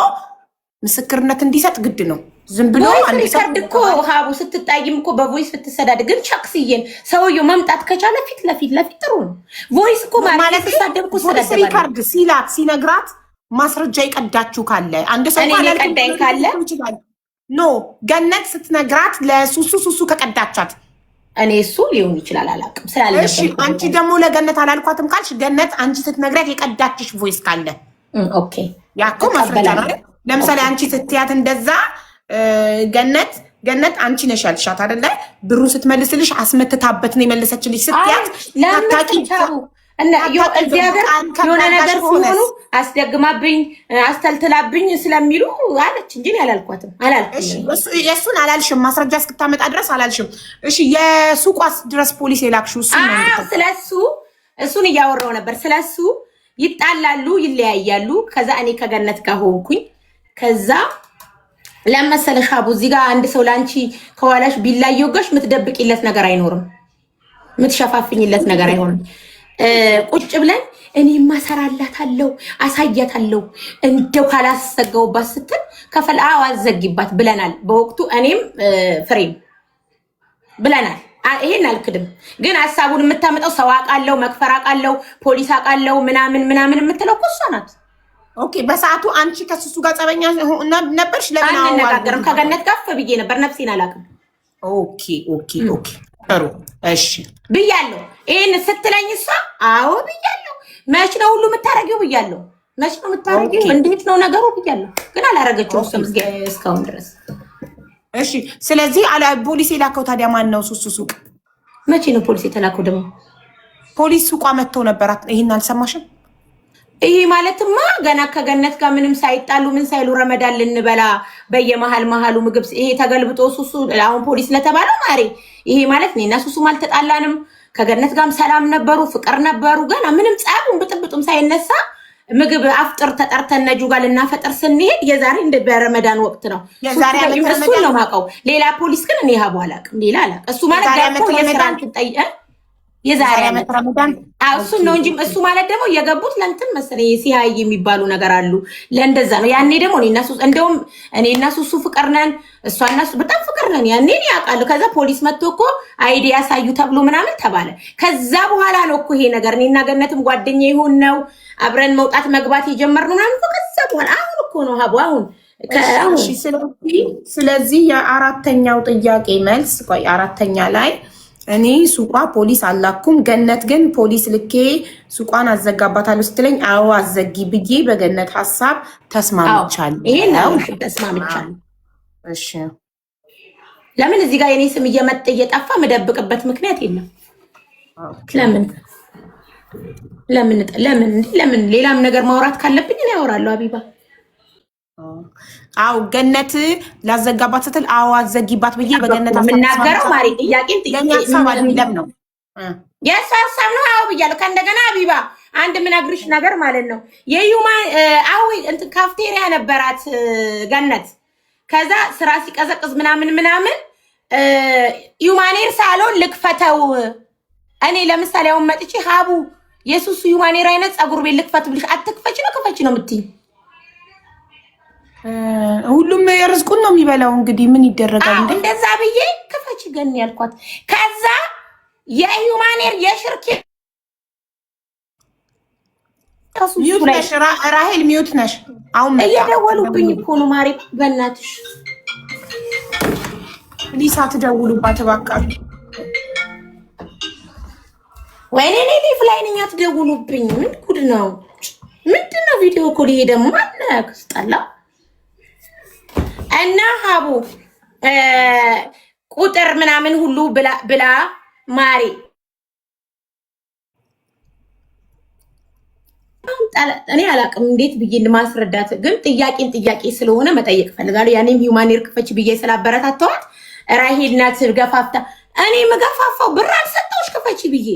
ምስክርነት እንዲሰጥ ግድ ነው። ዝም ብሎ አንድ ሪከርድ እኮ ሀቡ ስትጣይም እኮ በቮይስ ብትሰዳድ ግን ቻክስዬን ሰውየው መምጣት ከቻለ ፊት ለፊት ጥሩ ነው። ቮይስ እኮ ማለት ተሳደብኩ ቮይስ ሪከርድ ሲላት ሲነግራት ማስረጃ ይቀዳችሁ ካለ አንድ ሰው ቀዳኝ ካለ ኖ ገነት ስትነግራት ለሱሱ ከቀዳቻት እኔ እሱ ሊሆን ይችላል አላውቅም ስላለበት። እሺ አንቺ ደግሞ ለገነት አላልኳትም ካልሽ ገነት አንቺ ስትነግራት የቀዳችሽ ቮይስ ካለ ኦኬ ያኮ ማስረጃ ነው። ለምሳሌ አንቺ ስትያት እንደዛ ገነት አንቺ ነሽ ያልሻት አይደለ? ብሩን ስትመልስልሽ አስመትታበት ነው የመለሰችልሽ ስትያት ታታቂው እና እዚህ ሀገር የሆነ ነገር ሲሆኑ አስደግማብኝ አስተልትላብኝ ስለሚሉ አለች እንጂ አላልኳትም። የእሱን አላልሽም፣ ማስረጃ እስክታመጣ ድረስ አላልሽም። እሺ የሱቋስ ድረስ ፖሊስ የላክሽው እሱን እያወራው ነበር። ስለሱ ይጣላሉ፣ ይለያያሉ። ከዛ እኔ ከገነት ጋር ሆንኩኝ። ከዛ ለመሰለሽ ሀቡ እዚህ ጋር አንድ ሰው ላንቺ ከኋላሽ ቢላየውጋሽ ምትደብቂለት ነገር አይኖርም፣ ምትሸፋፍኝለት ነገር አይሆንም። ቁጭ ብለን እኔማ ሰራላታለሁ አሳያታለሁ እንደው ካላሰገውባት ስትል ከፈል አዘጊባት ብለናል በወቅቱ። እኔም ፍሬም ብለናል። ይሄን አልክድም። ግን ሐሳቡን የምታመጣው ሰው አውቃለሁ፣ መክፈር አውቃለሁ፣ ፖሊስ አውቃለሁ ምናምን የምትለው እኮ እሷ ናት። ኦኬ በሰዓቱ አንቺ ከሱሱ ጋር ጸበኛ ነበርሽ? ለምን አልነጋገርም? ከገነት ጋር ብዬ ነበር። ነፍሴን አላውቅም። ኦኬ ጥሩ እሺ ብያለሁ። ይሄን ስትለኝ እሷ አዎ ብያለሁ። መች ነው ሁሉ የምታረጊው ብያለሁ። መች ነው የምታረጊው? እንዴት ነው ነገሩ ብያለሁ። ግን አላረገችው እስካሁን ድረስ። እሺ ስለዚህ ፖሊስ የላከው ታዲያ ማን ነው? ሱሱ ሱቅ መቼ ነው ፖሊስ የተላከው? ደግሞ ፖሊስ ሱቋ መጥተው ነበራት። ይሄን አልሰማሽም? ይሄ ማለትማ ገና ከገነት ጋር ምንም ሳይጣሉ ምን ሳይሉ ረመዳን ልንበላ በየመሃሉ ምግብ ይሄ ተገልብጦ ሱሱ አሁን ፖሊስ ለተባለው ማሪ ይሄ ማለት እኔና ሱሱም አልተጣላንም። ከገነት ጋርም ሰላም ነበሩ፣ ፍቅር ነበሩ። ገና ምንም ጻቡን ብጥብጡም ሳይነሳ ምግብ አፍጥር ተጠርተን ነጁ ጋር ልናፈጥር ስንሄድ የዛሬ እንደ በረመዳን ወቅት ነው። የዛሬ እሱ ነው ማቀው። ሌላ ፖሊስ ግን እኔ ሀቡ አላውቅም። ሌላ አላውቅም። እሱ ማለት ጋር የስራን ትጠይቀ የዛሬ ዓመት ረመዳን እሱ ነው እንጂ እሱ ማለት ደግሞ የገቡት ለእንትን መሰለኝ ሲሃይ የሚባሉ ነገር አሉ። ለእንደዛ ነው። ያኔ ደግሞ እኔና ሱሱ እንደውም እኔና ሱሱ ፍቅር ነን፣ እሷና እሱ በጣም ፍቅር ነን። ያኔ ያውቃሉ። ከዛ ፖሊስ መጥቶ እኮ አይዲ ያሳዩ ተብሎ ምናምን ተባለ። ከዛ በኋላ ነው እኮ ይሄ ነገር እኔና ገነትም ጓደኛ ይሁን ነው አብረን መውጣት መግባት የጀመርነው ምናምን እኮ ከዛ በኋላ አሁን እኮ ነው ሀቡ አሁን ስለዚህ የአራተኛው ጥያቄ መልስ ቆይ አራተኛ ላይ እኔ ሱቋ ፖሊስ አላኩም፣ ገነት ግን ፖሊስ ልኬ ሱቋን አዘጋባታለሁ ስትለኝ አዎ አዘጊ ብዬ በገነት ሀሳብ ተስማምቻለሁ። ይሄ ነው ተስማምቻለሁ። እሺ ለምን እዚህ ጋር የኔ ስም እየመጣ እየጠፋ መደብቅበት ምክንያት የለም። ለምን ሌላም ነገር ማውራት ካለብኝ እኔ አወራለሁ። አቢባ አው ገነት ላዘጋባት ስትል አዎ አዘጊባት ብዬ በገነት የምናገረው ማሪ ጥያቄን ጥያቄ ነው የሳሳም ነው። አዎ ብያለሁ። ከእንደገና አቢባ አንድ ምነግርሽ ነገር ማለት ነው የዩማ አዊ እንትን ካፍቴሪያ ነበራት ገነት። ከዛ ስራ ሲቀዘቅዝ ምናምን ዩማኔር ሳሎን ልክፈተው እኔ ለምሳሌ አሁን መጥቼ ሀቡ የሱሱ ዩማኔር አይነት ፀጉር ቤት ልክፈት ብልሽ አትክፈች ነው ክፈች ነው የምትይኝ? ሁሉም የርዝቁን ነው የሚበላው። እንግዲህ ምን ይደረጋል? እንደዛ ብዬ ክፈች ገን ያልኳት። ከዛ የዩማኔር የሽርክ ሚዩት ነሽ ራሄል፣ ሚዩት ነሽ። አሁን እየደወሉብኝ እኮ ነው ማሪ፣ በእናትሽ ሊሳ ትደውሉባት እባካችሁ። ወይኔ ሊፍ ላይ ነኝ፣ አትደውሉብኝ። ምን ጉድ ነው? ምንድነው ቪዲዮ ኮል? ይሄ ደግሞ ማነክ ስጠላ እና ሀቡ ቁጥር ምናምን ሁሉ ብላ ማሪ እኔ አላቅም እንዴት ብዬ ማስረዳት፣ ግን ጥያቄን ጥያቄ ስለሆነ መጠየቅ ፈልጋለሁ። ያኔም ሂውማኔር ክፈች ብዬ ስላበረታተዋት ራሄል ናት ገፋፍታ። እኔ መገፋፋው ብር አልሰጠውሽ ክፈች ብዬ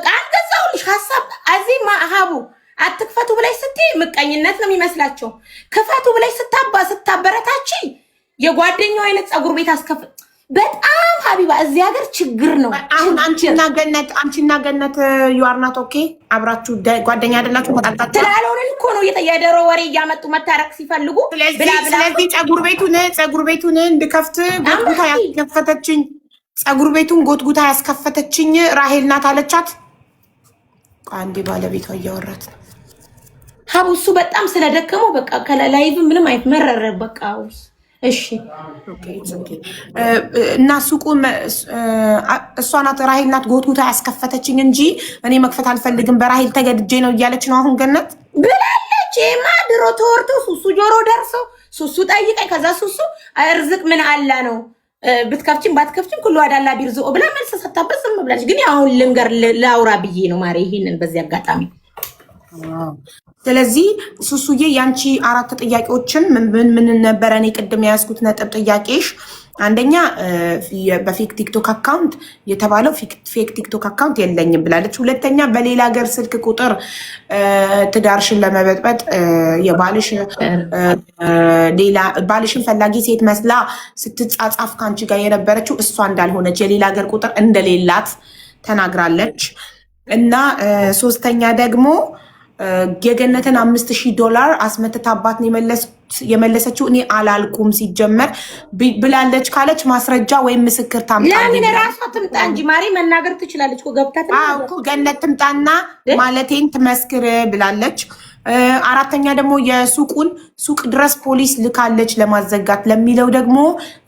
ቃል ገዛውልሽ ሀሳብ አዚህ ሀቡ አትክፈቱ ብላይ ስትይ ምቀኝነት ነው የሚመስላቸው። ክፈቱ ብላይ ስታበረታች የጓደኛው አይነት ፀጉር ቤት አስከፍት። በጣም ሀቢባ እዚህ ሀገር ችግር ነው። አሁን አንቺና ገነት ዩአርናት ኦኬ አብራችሁ ጓደኛ አይደላችሁ? መጣጣችሁ ስላልሆነን እኮ ነው የደሮ ወሬ እያመጡ መታረቅ ሲፈልጉ። ስለዚህ ፀጉር ቤቱን እንድከፍት ጎትጉታ ያስከፈተችኝ ፀጉር ቤቱን ጎትጉታ ያስከፈተችኝ ራሄል ናት አለቻት። አንዴ ባለቤቷ እያወራት ነው ሀቡ። እሱ በጣም ስለደከመው በቃ ከላይቭ ምንም አይት መረረ በቃ። እሺ እና ሱቁ እሷ ናት ራሄል ናት ጎትጉታ ያስከፈተችኝ እንጂ እኔ መክፈት አልፈልግም በራሄል ተገድጄ ነው እያለች ነው አሁን ገነት ብላለች። ይሄማ ድሮ ተወርቶ ሱሱ ጆሮ ደርሶ ሱሱ ጠይቀኝ። ከዛ ሱሱ እርዝቅ ምን አላ ነው ብትከፍችም ባትከፍችም ኩሉ አዳላ ቢርዝኦ ብላ መልስ ሰጣበት ዝም ብላለች። ግን አሁን ልንገር ላውራ ብዬ ነው ማሪ ይሄንን በዚህ አጋጣሚ። ስለዚህ ሱሱዬ ያንቺ አራት ጥያቄዎችን ምን ነበረ? እኔ ቅድም የያዝኩት ነጥብ ጥያቄሽ አንደኛ በፌክ ቲክቶክ አካውንት የተባለው ፌክ ቲክቶክ አካውንት የለኝም ብላለች። ሁለተኛ በሌላ ሀገር ስልክ ቁጥር ትዳርሽን ለመበጥበጥ ባልሽን ፈላጊ ሴት መስላ ስትጻጻፍ ከአንቺ ጋር የነበረችው እሷ እንዳልሆነች የሌላ ሀገር ቁጥር እንደሌላት ተናግራለች። እና ሶስተኛ ደግሞ የገነትን $5000 አስመትታባት ነው የመለሰችው። እኔ አላልኩም ሲጀመር ብላለች ካለች ማስረጃ ወይም ምስክር ታምጣ። ለምን ራሷ ትምጣ እንጂ ማሪ መናገር ትችላለች እኮ ገብታ እኮ ገነት ትምጣና ማለቴን ትመስክር ብላለች። አራተኛ ደግሞ የሱቁን ሱቅ ድረስ ፖሊስ ልካለች ለማዘጋት ለሚለው ደግሞ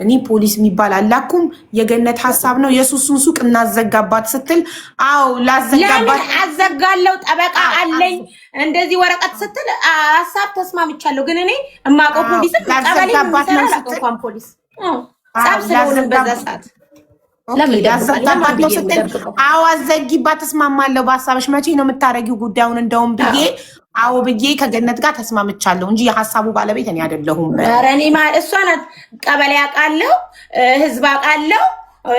እኔ ፖሊስ የሚባል አላኩም፣ የገነት ሀሳብ ነው የሱሱን ሱቅ እናዘጋባት ስትል አው ላዘጋባት አዘጋለው ጠበቃ አለኝ እንደዚህ ወረቀት ስትል ሀሳብ ተስማምቻለሁ። ግን እኔ እማቆ ፖሊስ ላዘጋባት ነው ስትል ፖሊስ ጻፍ ስለሆነ በዛ ሰዓት ለምን ያዘጋባው ስትል አዎ አዘጊባት ተስማማለሁ በሐሳብሽ መቼ ነው የምታረጊው ጉዳዩን እንደውም ብዬ አዎ ብዬ ከገነት ጋር ተስማምቻለሁ እንጂ የሐሳቡ ባለቤት እኔ አይደለሁም። ኧረ እኔ ማለት እሷ ናት። ቀበሌ አውቃለሁ፣ ህዝብ አውቃለሁ፣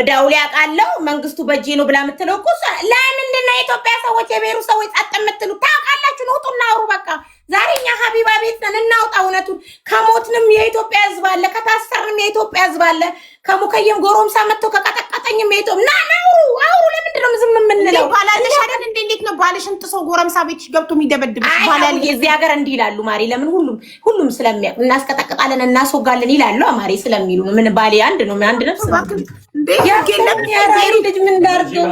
ዳውሌ አውቃለሁ፣ መንግስቱ በእጄ ነው ብላ የምትለው እኮ ለምንድን ነው የኢትዮጵያ ሰዎች የብሔሩ ሰዎች ጸጥ የምትሉ? ታውቃላችሁ፣ ውጡና አውሩ በቃ። ዛሬ እኛ ሀቢባ ቤት ነን፣ እናውጣ እውነቱን። ከሞትንም የኢትዮጵያ ህዝብ አለ፣ ከታሰርንም የኢትዮጵያ ህዝብ አለ። ከሙከየም ጎረምሳ መጥቶ ከቀጠቀጠኝም የኢትዮጵያ አውሩ። ለምንድን ነው ዝም የምንለው? ባላለሽ አይደል? እንዴት ነው ባልሽን ጥሶ ጎረምሳ ቤትሽ ገብቶ የሚደበድብሽ? ባላል የዚህ ሀገር እንዲህ ይላሉ ማሪ። ለምን ሁሉም ስለሚያውቅ እናስቀጠቅጣለን እናስወጋለን ይላሉ ማሪ ስለሚሉ ነው። ምን ባሌ አንድ ነው፣ አንድ ነፍስ ነው። ልጅ ምን ዳርገው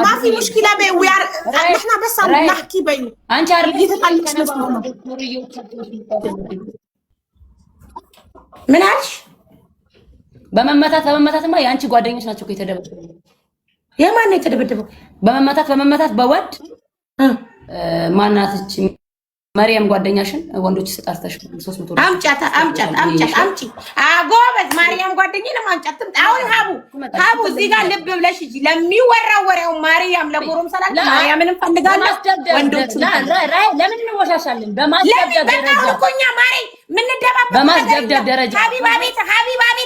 ማፊ ሙሽኪላ በይ ዊያር አሽና በሳ ናህኪ በይ አንቺ አይደል እየተጣለች ነው። ምን አልሽ? በመመታትማ የአንቺ ጓደኞች ናቸው እኮ የተደበደቡ። የማን ነው የተደበደበው? በመመታት በወድ ማናትች ማርያም ጓደኛሽን ወንዶች ስጣርተሽ 300 አምጫት ጎበዝ ማርያም ጓደኛዬ ለማምጫት አሁን ሀቡ እዚህ ጋር ልብ ብለሽ እጂ ለሚወራው ወሬው ማርያም ለጎረም ሰላም ማርያምን እንፈልጋለን። ወንዶች ለምን እንወሻሻለን? በማስደብደብ ደረጃ ሀቢባ ቤት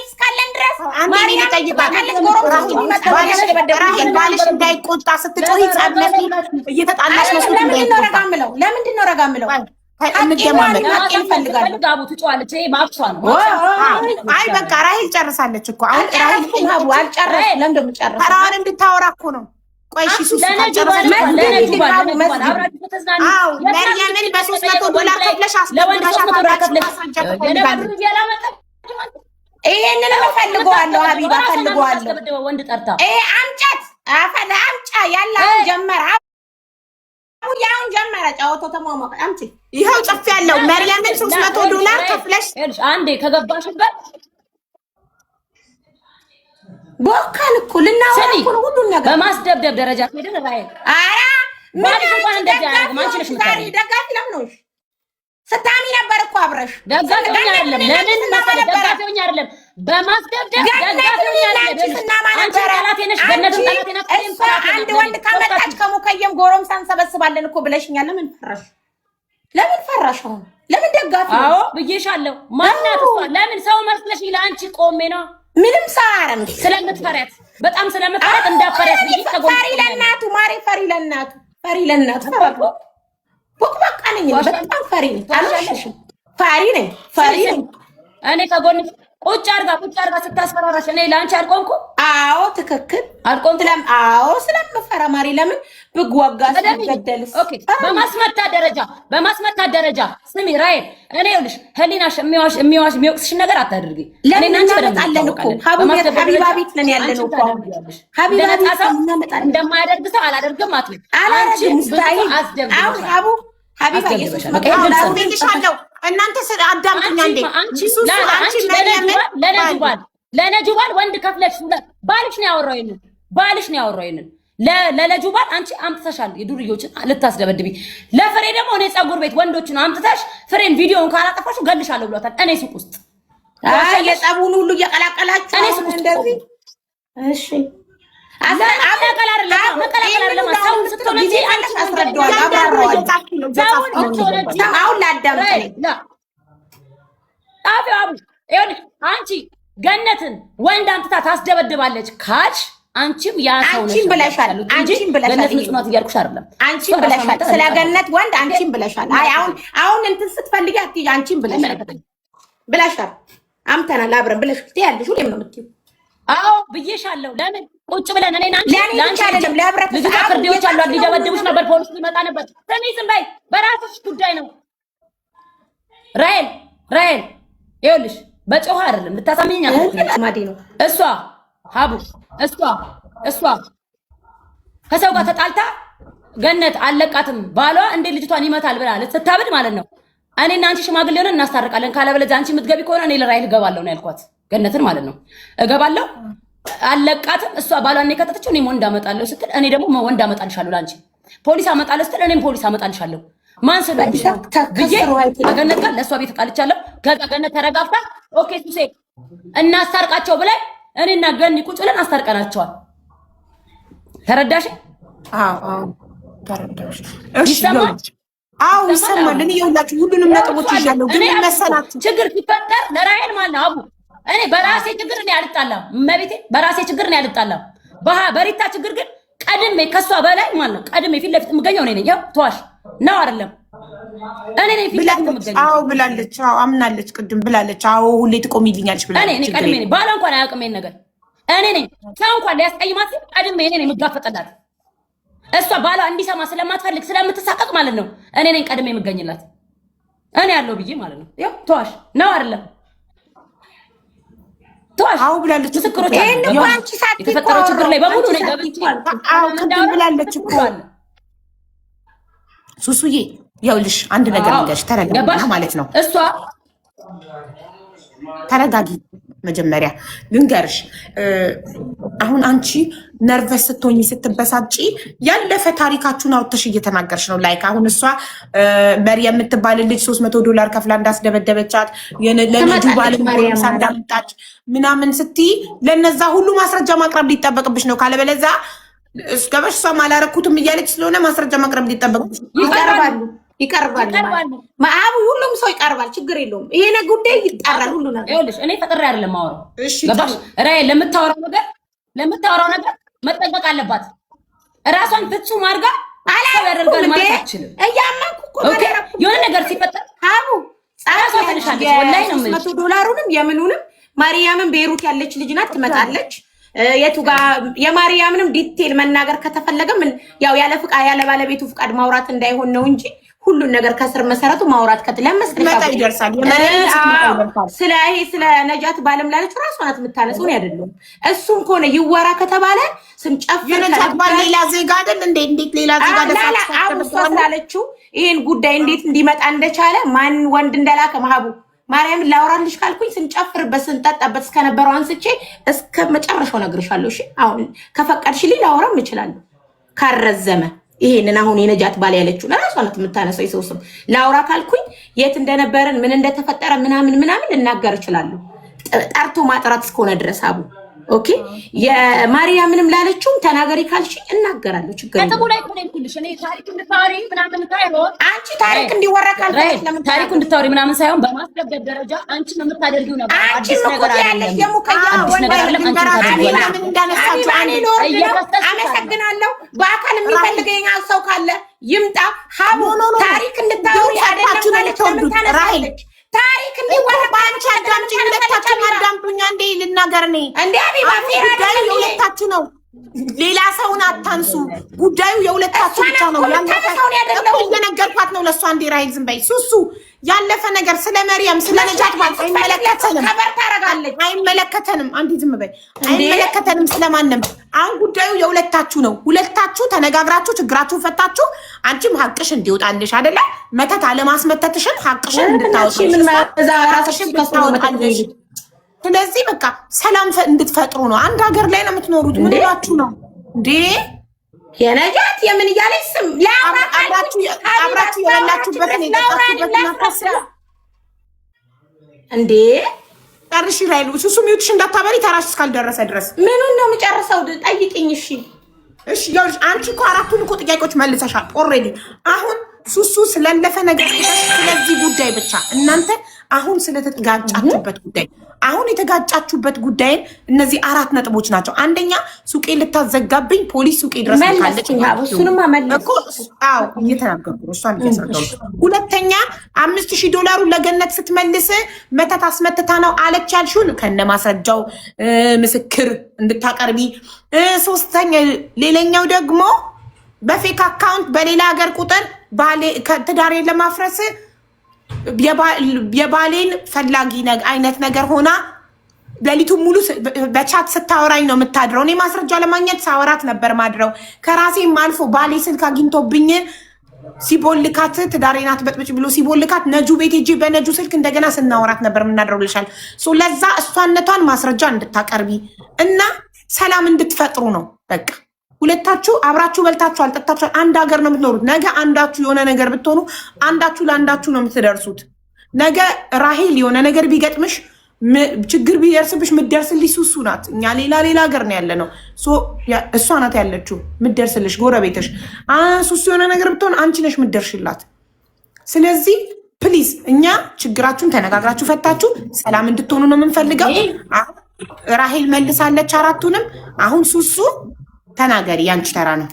እስካለን ድረስ ማርያም ጠይቃለች። ጎረም ባልሽ እንዳይቆጣ ስትጮሂ ጻድለሽ እየተጣላሽ ነው። ለምንድን ነው ረጋ ምለው? አይ በቃ ራሄል ጨርሳለች እኮ አሁን ተራዋን እንድታወራ እኮ ነው። ቆይ እሺ ሱስ መርያምን $300 ከፍለሽ ይሄንን እፈልገዋለሁ። ሀቢባ እፈልገዋለሁ። አምጫ ያላ ጀመረ ያውን ጀመረ ጫወቶ ተሟሟቀ። አምጪ ይኸው ጽፍ ያለው መርያምን $300 ከፍለሽ አንዴ ከገባሽበት ቦካን እኮ ልናወራ እኮ ነው ሁሉን ነገር በማስደብደብ ደረጃ ሄደን ራይ አራ ምን እንኳን እንደዚህ አያደርግም። አንቺ ነሽ ምታሪ ደጋፊ ለምን ስታሚ ነበር እኮ አብረሽ ደጋፊው አይደለም። ለምን መሰለ ደጋፊው አይደለም። በማስደብደብ ደጋፊው አይደለም። አንቺ ጠላቴ ነሽ፣ ገነትም ጠላቴ ነሽ። አንድ ወንድ ካመጣች ከሙከየም ጎረምሳ እንሰበስባለን እኮ ብለሽኛል። ለምን ፈራሽ? አሁን ለምን ደጋፊ? አዎ ብዬሻለሁ። ማናት እሷ? ለምን ሰው መስለሽ ለአንቺ ቆሜ ነው። ምንም ሳረም ስለምትፈሪያት በጣም ስለምትፈሪያት እንዳፈሪያት ብዬ ተጎንኩ። ፈሪ ለናቱ ማሪ ፈሪ ለናቱ ቦክባቃ ነኝ። በጣም ፈሪ ነኝ። አልዋሽሽም። ፈሪ ነኝ። እኔ ከጎን ቁጭ አርጋ ስታስፈራራሽ እኔ ለአንቺ አልቆምኩም። አዎ ትክክል አልቆምኩም። አዎ ስለምፈራ ማሪ ለምን ብጓጋ ስለገደልስ። ኦኬ በማስመታት ደረጃ ስሚ ራይል እኔ ይኸውልሽ ህሊናሽ የሚወቅስሽ ነገር አታድርጊ። እኔና አንቺ በደምጣለን እኮ ሀቢባ ቤት ነን ያለነው እኮ ሀቢባ ቤት እንደማያደርግ ሰው አላደርግም አትበይ። አላደርግም ስታይ አሁን ሀቢባ ይሻለው እናንተ አዳምጡኛ እንዴ ለነጁባል ወንድ ከፍለሽ ባልሽ ነው ያወራው ይሄንን ለነጁባል አንቺ አምጥተሻል የዱርዮችን ልታስደበድቢ። ለፍሬ ደግሞ እኔ ፀጉር ቤት ወንዶችን አምጥተሽ ፍሬን ቪዲዮን ካላጠፋሽ ገልሻለሁ ብሏታል። እኔ ሱቅ ውስጥ የጸቡን ሁሉ እየቀላቀላችሁ እኔ ሱቅ ውስጥ እንደዚህ እሺ አንቺ ገነትን ወንድ አምጥታ ታስደበድባለች ካልሽ አንቺም ያ ሰው ነሽ ብለሻል። ገነት ምጽናት እያልኩሽ አይደለም። አንቺም ብለሻል ስለ ገነት ወንድ አንቺም ብለሻል። አይ አሁን እንትን ስትፈልጊ አትይ። አንቺም ብለሻል አምተናል አብረን ብለሻል ትያለሽ። ሁሌም ነው የምትይው። አዎ ብዬሻለሁ። ለምን ቁጭ ብለን እኔና አንቺ አይደለም ለብረት ልጅ ፍርዴዎች አሉ ሊደበድቡሽ ነበር። ፖሊስ ሊመጣ ነበር። ስሚ ዝም በይ፣ በራስሽ ጉዳይ ነው። ራይል ይኸውልሽ በጮህ አይደለም ልታሳምኚኝ ማዲ ነው እሷ ሀቡ እሷ ከሰው ጋር ተጣልታ ገነት አለቃትም ባሏ እንዴ ልጅቷን ይመታል ብላ ልትታብድ ማለት ነው። እኔና አንቺ ሽማግሌ ሆነን እናስታርቃለን። ካለበለዚያ አንቺ የምትገቢ ከሆነ እኔ ለራይል እገባለሁ ነው ያልኳት። ገነትን ማለት ነው እገባለሁ። አለቃትም እሷ ባሏን የከተተችው እኔም ወንድ አመጣለሁ ስትል እኔ ደግሞ ወንድ አመጣልሻለሁ ላንቺ ፖሊስ አመጣለሁ ስትል እኔም ፖሊስ አመጣልሻለሁ። ማን ስለብሽ ብዬ ከገነት ጋር ለእሷ ቤት ቃልቻለሁ። ከዛ ገነት ተረጋግታ ኦኬ ሱሴ እናስታርቃቸው ብለን እኔና ገኒ ቁጭ ብለን አስታርቀናቸዋል። ተረዳሽ? አዎ ተረዳሽ። እሺ አዎ ይሰማል። እኔ የሁላችሁ ሁሉንም ነጥቦች ይዣለሁ፣ ግን መሰላችሁ ችግር ሲፈጠር ለራይል ማለት አቡ እኔ በራሴ ችግር እኔ አልጣላም። መቤቴ በራሴ ችግር እኔ አልጣላም። በሪታ ችግር ግን ቀድሜ ከሷ በላይ ማለት ነው ቀድሜ ፊት ለፊት የምገኘው እኔ ነኝ። ያው ተዋሽ ነው አይደለም? እኔ ነኝ ፊት ለፊት የምገኘው። አዎ ብላለች። አዎ አምናለች። ቅድም ብላለች። አዎ ሁሌ ትቆሚልኛለች ብላለች። እኔ ቀድሜ ነኝ። ባሏ እንኳን አያውቅም ይሄን ነገር። እኔ ነኝ ሰው እንኳን ሊያስቀይማት ቀድሜ እኔ ነኝ የምጋፈጥላት። እሷ ባሏ እንዲሰማ ስለማትፈልግ ስለምትሳቀቅ ማለት ነው እኔ ነኝ ቀድሜ የምገኝላት። እኔ ያለው ብዬ ማለት ነው። ያው ተዋሽ ነው አይደለም? ተዋሽ አዎ ብላለች። ምስክሮች የተፈጠረው ችግር ላይ በሙሉ ነው ገብቼ አዎ ቅድም ብላለች እኮ ሱሱዬ። ይኸውልሽ አንድ ነገር ልንገርሽ፣ ተረጋጊ ማለት ነው። እሷ ተረጋጊ መጀመሪያ ልንገርሽ። አሁን አንቺ ነርቨስ ስትሆኚ ስትበሳጪ ያለፈ ታሪካችሁን አውጥተሽ እየተናገርሽ ነው። ላይክ አሁን እሷ መሪ የምትባል ልጅ $300 ከፍላ እንዳስደበደበቻት ለልጁ ባል እንዳመጣች ምናምን ስትይ ለነዛ ሁሉ ማስረጃ ማቅረብ ሊጠበቅብሽ ነው። ካለበለዛ እስከበሽ እሷም አላረኩትም እያለች ስለሆነ ማስረጃ ማቅረብ ሊጠበቅብሽ ይቀርባል። ማአቡ ሁሉም ሰው ይቀርባል። ችግር የለውም። ይሄ ጉዳይ ይጣራል። ሁሉ ነገር ይኸውልሽ እኔ ፈጥሬ አይደለም ማወራው። እሺ ገባሽ? ራይ ለምታወራው ነገር መጠንቀቅ አለባት። ራሷን ፍጹም አድርጋ ያደርጋል ማለት አትችልም። እያመንኩ እኮ የሆነ ነገር ሲፈጠር አቡ ጻራሷ ተነሻለች። ወላሂ ነው የምልሽ። $100ንም የምኑንም ማርያምን ቤሩት ያለች ልጅ ናት፣ ትመጣለች። የቱ ጋር የማርያምንም ዲቴል መናገር ከተፈለገ ምን ያው ያለ ባለቤቱ ፍቃድ ማውራት እንዳይሆን ነው እንጂ ሁሉን ነገር ከስር መሰረቱ ማውራት ከተለመሰለታ ይደርሳል። ስለ ነጃት ባለም ላለች ራሷ ናት የምታነሳው ነው አይደለም። እሱም ከሆነ ይወራ ከተባለ ስንጨፍር የነጃት ባል ሌላ ዜጋ አይደል እንዴ? እንዴት ሌላ ዜጋ ደፋለችው? ይሄን ጉዳይ እንዴት እንዲመጣ እንደቻለ ማን ወንድ እንደላከ ማህቡ ማርያምን ላውራልሽ ካልኩኝ ስንጨፍርበት ስንጠጣበት እስከነበረው አንስቼ እስከ መጨረሻው ነግርሻለሁ። እሺ አሁን ከፈቀድሽልኝ ላውራም እችላለሁ ካረዘመ። ይሄንን አሁን የነጃት ባል ያለችው ለራሷ ናት የምታነሳው። የሰው ስም ላውራ ካልኩኝ የት እንደነበረን ምን እንደተፈጠረ ምናምን ልናገር እችላለሁ። ጠርቶ ማጥራት እስከሆነ ድረስ አቡ ኦኬ። የማርያምንም ላለችውም ተናገሪ ካልሽኝ እናገራለሁ። ችግር የለም። ላይ ኮኔክትልሽ እኔ ታሪክ እንድታወሪ ምናምን ታይሮት አንቺ ታሪክ እንዲወራ ካልፈለግሽ ለምን ታሪክ እንድታወሪ ምናምን ሳይሆን በማስረገጥ ደረጃ አንቺ ነው የምታደርጊው ነገር። አዲስ ነገር አይደለም። አመሰግናለሁ። በአካል የሚፈልገኝ ሰው ካለ ይምጣ። ሀቡ ታሪክ እንድታወሪ አይደለም ማለት ለምን ታነሳለች? ታሪክ እንዲወራ ባንቺ አዳምጪ። ሁለታችሁ አዳምጡኛ። እንዴ ልናገር ነኝ እንዴ አቢባ ጉዳዩ የሁለታችሁ ነው። ሌላ ሰውን አታንሱ። ጉዳዩ የሁለታችሁ ብቻ ነው። እየነገርኳት ነው ለእሷ። እንዴ ራይል ዝም በይ ሱሱ። ያለፈ ነገር ስለ መርያም ስለ ነጃት ባል አይመለከተንም። አይመለከተንም። አንዴ ዝም በይ። አይመለከተንም ስለማንም። አሁን ጉዳዩ የሁለታችሁ ነው። ሁለታችሁ ተነጋግራችሁ ችግራችሁን ፈታችሁ አንቺም ሀቅሽ እንዲወጣልሽ አይደለ? መተት አለማስመተትሽን ሀቅሽን እንድታወጣልሽ። ስለዚህ በቃ ሰላም እንድትፈጥሩ ነው። አንድ ሀገር ላይ ነው የምትኖሩት። ምን ብላችሁ ነው እንዴ? የነጃት የምን እያለች ስም አብራችሁ የበላችሁበትን የጠጣችሁበትን እንዴ? ጨርሽ ይላሉ። ሱሱ ሚውትሽ እንዳታበሪ ተራሽ እስካልደረሰ ድረስ ምኑን ነው የምጨርሰው? ጠይቅኝ። እሺ እሺ። ያውሽ አንቺ እኮ አራቱን እኮ ጥያቄዎች መልሰሻል ኦልሬዲ። አሁን ሱሱ ስላለፈ ነገር ስለዚህ ጉዳይ ብቻ እናንተ አሁን ስለተጋጫችሁበት ጉዳይ አሁን የተጋጫችሁበት ጉዳይን እነዚህ 4 ነጥቦች ናቸው። አንደኛ ሱቄ ልታዘጋብኝ ፖሊስ ሱቄ ድረስ ካለች እሱንማ መለስኩ። አዎ እየተናገርኩ ነው። እሷን እያስረዳሁ። ሁለተኛ $5000 ለገነት ስትመልስ መተት አስመትታ ነው አለች ያልሽውን ከነ ማስረጃው ምስክር እንድታቀርቢ። ሶስተኛ ሌላኛው ደግሞ በፌክ አካውንት በሌላ ሀገር ቁጥር ትዳሬን ለማፍረስ የባሌን ፈላጊ አይነት ነገር ሆና ሌሊቱን ሙሉ በቻት ስታወራኝ ነው የምታድረው። እኔ ማስረጃ ለማግኘት ሳወራት ነበር ማድረው። ከራሴም አልፎ ባሌ ስልክ አግኝቶብኝ ሲቦልካት ትዳሬን አትበጥብጭ ብሎ ሲቦልካት ነጁ ቤት ሄጄ በነጁ ስልክ እንደገና ስናወራት ነበር የምናድረው ልሻል። ለዛ እሷነቷን ማስረጃ እንድታቀርቢ እና ሰላም እንድትፈጥሩ ነው በቃ። ሁለታችሁ አብራችሁ በልታችሁ አልጠጣችሁ አንድ ሀገር ነው የምትኖሩት። ነገ አንዳችሁ የሆነ ነገር ብትሆኑ አንዳችሁ ለአንዳችሁ ነው የምትደርሱት። ነገ ራሄል የሆነ ነገር ቢገጥምሽ ችግር ቢደርስብሽ ምትደርስልሽ ሱሱ ናት። እኛ ሌላ ሀገር ነው ያለ ነው። እሷ ናት ያለችው ምትደርስልሽ ጎረቤትሽ። ሱሱ የሆነ ነገር ብትሆን አንቺ ነሽ ምትደርሽላት። ስለዚህ ፕሊዝ እኛ ችግራችሁን ተነጋግራችሁ ፈታችሁ ሰላም እንድትሆኑ ነው የምንፈልገው። ራሄል መልሳለች 4ቱንም። አሁን ሱሱ ተናገሪ፣ ያንቺ ተራ ነው።